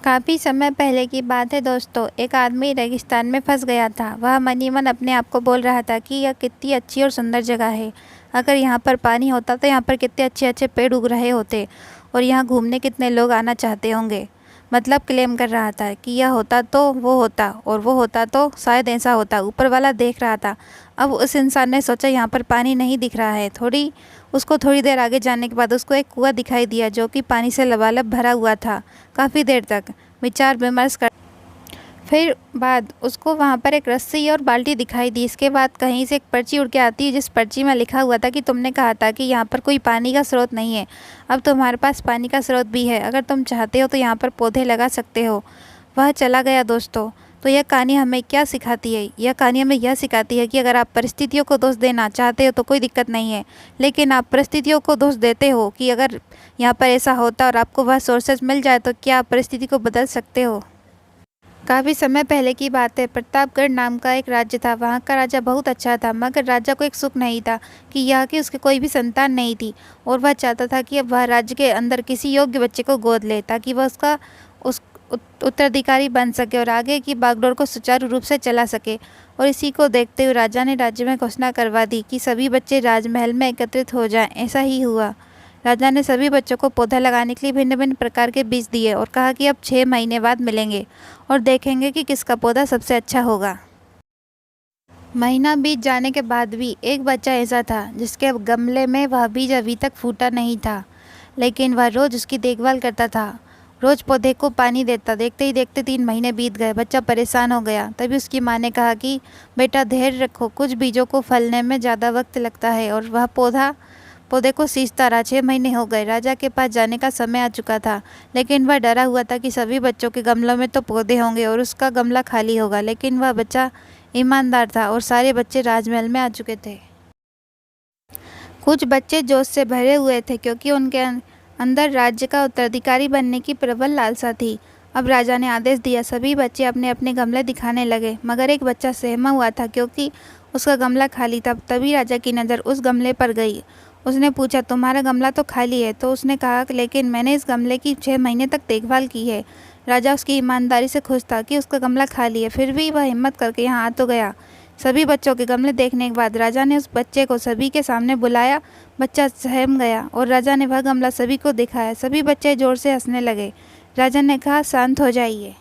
काफ़ी समय पहले की बात है दोस्तों। एक आदमी रेगिस्तान में फंस गया था। वह मन ही मन अपने आप को बोल रहा था कि यह कितनी अच्छी और सुंदर जगह है। अगर यहाँ पर पानी होता तो यहाँ पर कितने अच्छे अच्छे पेड़ उग रहे होते और यहाँ घूमने कितने लोग आना चाहते होंगे। मतलब क्लेम कर रहा था कि यह होता तो वो होता और वो होता तो शायद ऐसा होता। ऊपर वाला देख रहा था। अब उस इंसान ने सोचा यहाँ पर पानी नहीं दिख रहा है। थोड़ी देर आगे जाने के बाद उसको एक कुआं दिखाई दिया जो कि पानी से लबालब भरा हुआ था। काफ़ी देर तक विचार विमर्श कर फिर बाद उसको वहाँ पर एक रस्सी और बाल्टी दिखाई दी। इसके बाद कहीं से एक पर्ची उड़ के आती है जिस पर्ची में लिखा हुआ था कि तुमने कहा था कि यहाँ पर कोई पानी का स्रोत नहीं है, अब तुम्हारे पास पानी का स्रोत भी है। अगर तुम चाहते हो तो यहाँ पर पौधे लगा सकते हो। वह चला गया दोस्तों। तो यह कहानी हमें क्या सिखाती है? यह कहानी हमें यह सिखाती है कि अगर आप परिस्थितियों को दोष देना चाहते हो तो कोई दिक्कत नहीं है, लेकिन आप परिस्थितियों को दोष देते हो कि अगर यहाँ पर ऐसा होता और आपको वह सोर्सेज मिल जाए तो क्या आप परिस्थिति को बदल सकते हो। काफ़ी समय पहले की बात है। प्रतापगढ़ नाम का एक राज्य था। वहाँ का राजा बहुत अच्छा था, मगर राजा को एक सुख नहीं था कि उसके कोई भी संतान नहीं थी और वह चाहता था कि अब वह राज्य के अंदर किसी योग्य बच्चे को गोद ले ताकि वह उसका उत्तराधिकारी बन सके और आगे की बागडोर को सुचारू रूप से चला सके। और इसी को देखते हुए राजा ने राज्य में घोषणा करवा दी कि सभी बच्चे राजमहल में एकत्रित हो जाएं। ऐसा ही हुआ। राजा ने सभी बच्चों को पौधा लगाने के लिए भिन्न भिन्न प्रकार के बीज दिए और कहा कि अब 6 महीने बाद मिलेंगे और देखेंगे कि किसका पौधा सबसे अच्छा होगा। महीना बीत जाने के बाद भी एक बच्चा ऐसा था जिसके गमले में वह बीज अभी तक फूटा नहीं था, लेकिन वह रोज़ उसकी देखभाल करता था, रोज़ पौधे को पानी देता। देखते ही देखते 3 महीने बीत गए। बच्चा परेशान हो गया। तभी उसकी माँ ने कहा कि बेटा धैर्य रखो, कुछ बीजों को फलने में ज़्यादा वक्त लगता है। और वह पौधे को सींचता रहा। 6 महीने हो गए। राजा के पास जाने का समय आ चुका था, लेकिन वह डरा हुआ था कि सभी बच्चों के गमलों में तो पौधे होंगे और उसका गमला खाली होगा। लेकिन वह बच्चा ईमानदार था और सारे बच्चे राजमहल में आ चुके थे। कुछ बच्चे जोश से भरे हुए थे क्योंकि उनके अंदर राज्य का उत्तराधिकारी बनने की प्रबल लालसा थी। अब राजा ने आदेश दिया, सभी बच्चे अपने अपने गमले दिखाने लगे, मगर एक बच्चा सहमा हुआ था क्योंकि उसका गमला खाली था। तभी राजा की नज़र उस गमले पर गई। उसने पूछा, तुम्हारा गमला तो खाली है। तो उसने कहा, लेकिन मैंने इस गमले की 6 महीने तक देखभाल की है। राजा उसकी ईमानदारी से खुश था कि उसका गमला खाली है, फिर भी वह हिम्मत करके यहाँ आ तो गया। सभी बच्चों के गमले देखने के बाद राजा ने उस बच्चे को सभी के सामने बुलाया। बच्चा सहम गया और राजा ने वह गमला सभी को दिखाया। सभी बच्चे जोर से हंसने लगे। राजा ने कहा, शांत हो जाइए,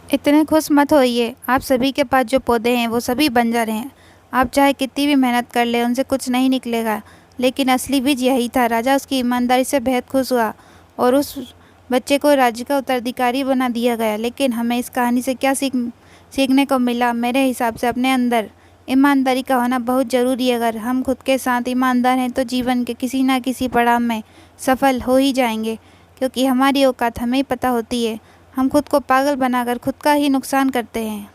इतने खुश मत होइए। आप सभी के पास जो पौधे हैं वो सभी बंजर हैं। आप चाहे कितनी भी मेहनत कर ले, उनसे कुछ नहीं निकलेगा। लेकिन असली बीज यही था। राजा उसकी ईमानदारी से बेहद खुश हुआ और उस बच्चे को राज्य का उत्तराधिकारी बना दिया गया। लेकिन हमें इस कहानी से क्या सीखने को मिला? मेरे हिसाब से अपने अंदर ईमानदारी का होना बहुत ज़रूरी है। अगर हम खुद के साथ ईमानदार हैं तो जीवन के किसी न किसी पड़ाव में सफल हो ही जाएंगे, क्योंकि हमारी औकात हमें ही पता होती है। हम खुद को पागल बनाकर खुद का ही नुकसान करते हैं।